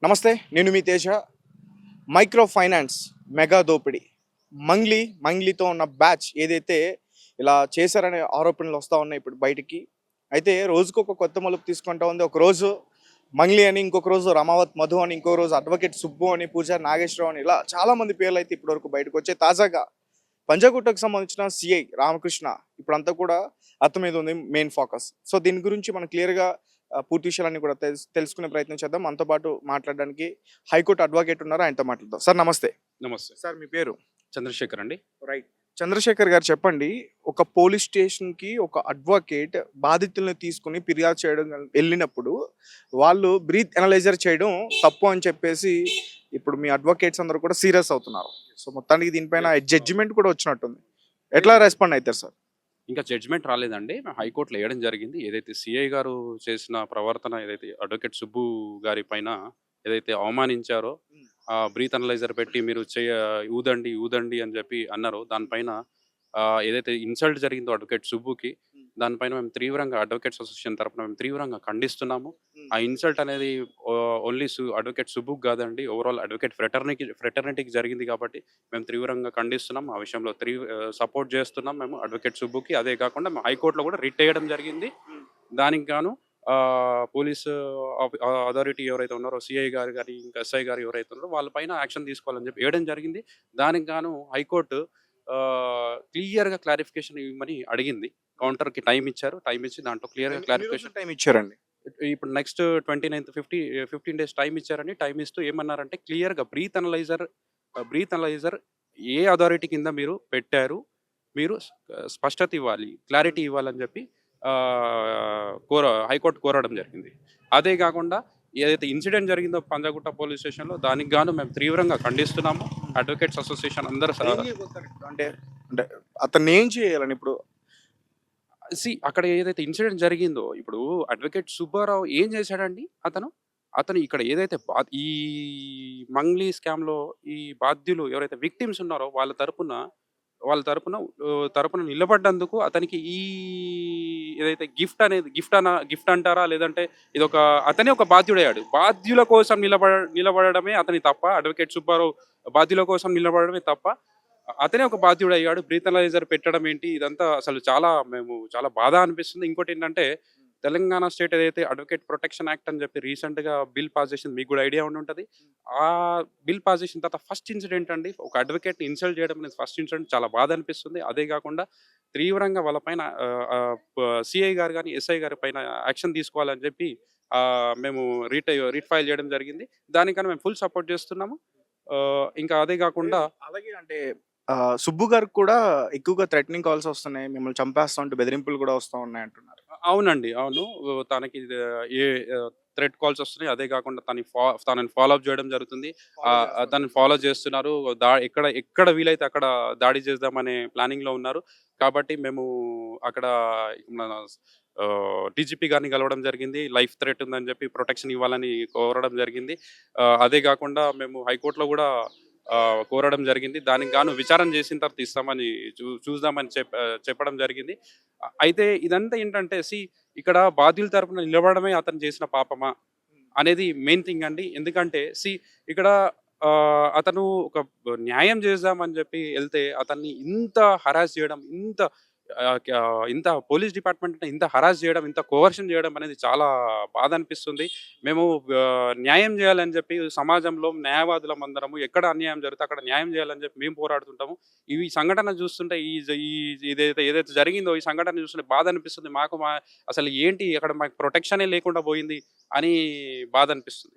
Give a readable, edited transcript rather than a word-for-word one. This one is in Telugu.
నమస్తే. నేను మీ తేజ. మైక్రో ఫైనాన్స్ మెగా దోపిడీ. మంగ్లీతో ఉన్న బ్యాచ్ ఏదైతే ఇలా చేశారనే ఆరోపణలు వస్తా ఉన్నాయి ఇప్పుడు బయటికి. అయితే రోజుకొక కొత్త మలుపు తీసుకుంటా ఉంది. ఒకరోజు మంగ్లీ అని, ఇంకొక రోజు రమావత్ మధు అని, ఇంకో రోజు అడ్వకేట్ సుబ్బు అని, పూజారి నాగేశ్వరరావు అని, ఇలా చాలామంది పేర్లు అయితే ఇప్పటివరకు బయటకు వచ్చాయి. తాజాగా పంజాగుట్టకు సంబంధించిన సిఐ రామకృష్ణ ఇప్పుడంతా కూడా అతని మీద ఉంది మెయిన్ ఫోకస్. సో దీని గురించి మనం క్లియర్గా పూర్తి విషయాలన్నీ కూడా తెలుసుకునే ప్రయత్నం చేద్దాం. మనతో పాటు మాట్లాడడానికి హైకోర్టు అడ్వకేట్ ఉన్నారు, ఆయనతో మాట్లాడదాం. సార్ నమస్తే. నమస్తే. సార్ మీ పేరు? చంద్రశేఖర్ అండి. రైట్. చంద్రశేఖర్ గారు చెప్పండి, ఒక పోలీస్ స్టేషన్కి ఒక అడ్వకేట్ బాధితుల్ని తీసుకుని ఫిర్యాదు చేయడం వెళ్ళినప్పుడు వాళ్ళు బ్రీత్ ఎనలైజర్ చేయడం తప్పు అని చెప్పేసి ఇప్పుడు మీ అడ్వకేట్స్ అందరూ కూడా సీరియస్ అవుతున్నారు. సో మొత్తానికి దీనిపైన జడ్జిమెంట్ కూడా వచ్చినట్టుంది. ఎట్లా రెస్పాండ్ అవుతారు సార్? ఇంకా జడ్జిమెంట్ రాలేదండి. మేము హైకోర్టులో వేయడం జరిగింది. ఏదైతే సిఐ గారు చేసిన ప్రవర్తన, ఏదైతే అడ్వకేట్ సుబ్బు గారి పైన ఏదైతే అవమానించారో, బ్రీత్ అనలైజర్ పెట్టి మీరు ఊదండి ఊదండి అని చెప్పి అన్నారో, దానిపైన ఏదైతే ఇన్సల్ట్ జరిగిందో అడ్వకేట్ సుబ్బుకి, దానిపైన మేము తీవ్రంగా అడ్వకేట్స్ అసోసియేషన్ తరపున మేము తీవ్రంగా ఖండిస్తున్నాము. ఆ ఇన్సల్ట్ అనేది ఓన్లీ అడ్వకేట్ సుబ్బుకి కాదండి, ఓవరాల్ అడ్వకేట్ ఫ్రెటర్నిటీకి జరిగింది కాబట్టి మేము తీవ్రంగా ఖండిస్తున్నాం. ఆ విషయంలో సపోర్ట్ చేస్తున్నాం మేము అడ్వకేట్ సుబ్బుకి. అదే కాకుండా మేము హైకోర్టులో కూడా రిట్ వేయడం జరిగింది. దానికి గాను పోలీసు అథారిటీ ఎవరైతే ఉన్నారో, సిఐ గారు కానీ, ఇంకా ఎస్ఐ గారు ఎవరైతే ఉన్నారో వాళ్ళపైన యాక్షన్ తీసుకోవాలని చెప్పి వేయడం జరిగింది. దానికి గాను హైకోర్టు క్లియర్గా క్లారిఫికేషన్ ఇవ్వమని అడిగింది. కౌంటర్కి టైం ఇచ్చారు. టైం ఇచ్చి దాంట్లో క్లియర్గా క్లారిఫికేషన్ టైం ఇచ్చారండి. ఇప్పుడు నెక్స్ట్ 29th 15 డేస్ టైం ఇచ్చారని. టైం ఇస్తూ ఏమన్నారంటే, క్లియర్గా బ్రీత్ అనలైజర్ ఏ అథారిటీ కింద మీరు పెట్టారు, మీరు స్పష్టత ఇవ్వాలి, క్లారిటీ ఇవ్వాలని చెప్పి హైకోర్టు కోరడం జరిగింది. అదే కాకుండా ఏదైతే ఇన్సిడెంట్ జరిగిందో పంజాగుట్ట పోలీస్ స్టేషన్లో, దానికి గాను మేము తీవ్రంగా ఖండిస్తున్నాము. అడ్వకేట్స్ అసోసియేషన్ అందరూ అంటే అంటే అతన్ని ఏం చేయాలని ఇప్పుడు? అక్కడ ఏదైతే ఇన్సిడెంట్ జరిగిందో, ఇప్పుడు అడ్వకేట్ సుబ్బారావు ఏం చేశాడండి? అతను ఇక్కడ ఏదైతే ఈ మంగ్లీ స్కామ్లో ఈ బాధ్యులు ఎవరైతే విక్టిమ్స్ ఉన్నారో వాళ్ళ తరపున నిలబడ్డందుకు అతనికి ఏదైతే గిఫ్ట్ అంటారా, లేదంటే అతనే ఒక బాధ్యుడయ్యాడు. బాధ్యుల కోసం నిలబడమే అతని తప్ప, అడ్వకేట్ సుబ్బారావు బాధ్యుల కోసం నిలబడమే తప్ప అతనే ఒక బాధ్యుడయ్యాడు. బ్రీత్ అనలైజర్ పెట్టడం ఏంటి, ఇదంతా అసలు చాలా బాధ అనిపిస్తుంది. ఇంకోటి ఏంటంటే, తెలంగాణ స్టేట్ ఏదైతే అడ్వకేట్ ప్రొటెక్షన్ యాక్ట్ అని చెప్పి రీసెంట్గా బిల్ పాస్ చేసింది, మీకు కూడా ఐడియా ఉండి ఉంటుంది. ఆ బిల్ పాస్ చేసిన తర్వాత ఫస్ట్ ఇన్సిడెంట్ అండి, ఒక అడ్వకేట్ని ఇన్సల్ట్ చేయడం అనేది ఫస్ట్ ఇన్సిడెంట్. చాలా బాధ అనిపిస్తుంది. అదే కాకుండా తీవ్రంగా వాళ్ళపైన సిఐ గారు కానీ, ఎస్ఐ గారి పైన యాక్షన్ తీసుకోవాలని చెప్పి మేము రిట్ ఫైల్ చేయడం జరిగింది. దానికన్నా మేము ఫుల్ సపోర్ట్ చేస్తున్నాము. ఇంకా అదే కాకుండా అలాగే అంటే సుబ్బు గారికి కూడా ఎక్కువగా థ్రెటనింగ్ కాల్స్ వస్తున్నాయి, మిమ్మల్ని చంపేస్తా ఉంటే బెదిరింపులు కూడా వస్తూ ఉన్నాయి అంటున్నారు. అవునండి. అవును. తనకి ఏ థ్రెట్ కాల్స్ వస్తున్నాయి. అదే కాకుండా తనని ఫాలో అప్ చేయడం జరుగుతుంది. తనని ఫాలో చేస్తున్నారు. ఎక్కడ వీలైతే అక్కడ దాడి చేద్దామనే ప్లానింగ్‌లో ఉన్నారు. కాబట్టి మేము అక్కడ మన డీజీపీ గారిని కలవడం జరిగింది. లైఫ్ థ్రెట్ ఉందని చెప్పి ప్రొటెక్షన్ ఇవ్వాలని కోరడం జరిగింది. అదే కాకుండా మేము హైకోర్టులో కూడా కోరడం జరిగింది. దానికి గాను విచారణ చేసిన తర్వాత ఇస్తామని చూద్దామని చెప్పడం జరిగింది. అయితే ఇదంతా ఏంటంటే, ఇక్కడ బాధ్యుల తరపున నిలబడమే అతను చేసిన పాపమా అనేది మెయిన్ థింగ్ అండి. ఎందుకంటే ఇక్కడ అతను ఒక న్యాయం చేద్దామని చెప్పి వెళ్తే అతన్ని ఇంత హరాస్ చేయడం, ఇంత పోలీస్ డిపార్ట్మెంట్ ఇంత హరాస్ చేయడం, ఇంత కోవర్షన్ చేయడం అనేది చాలా బాధ అనిపిస్తుంది. మేము న్యాయం చేయాలని చెప్పి సమాజంలో న్యాయవాదులం అందరము, ఎక్కడ అన్యాయం జరిగితే అక్కడ న్యాయం చేయాలని చెప్పి మేము పోరాడుతుంటాము. ఈ సంఘటన చూస్తుంటే, ఏదైతే జరిగిందో ఈ సంఘటన చూస్తుంటే బాధ అనిపిస్తుంది. అసలు ఏంటి అక్కడ మాకు ప్రొటెక్షనే లేకుండా పోయింది అని బాధ అనిపిస్తుంది.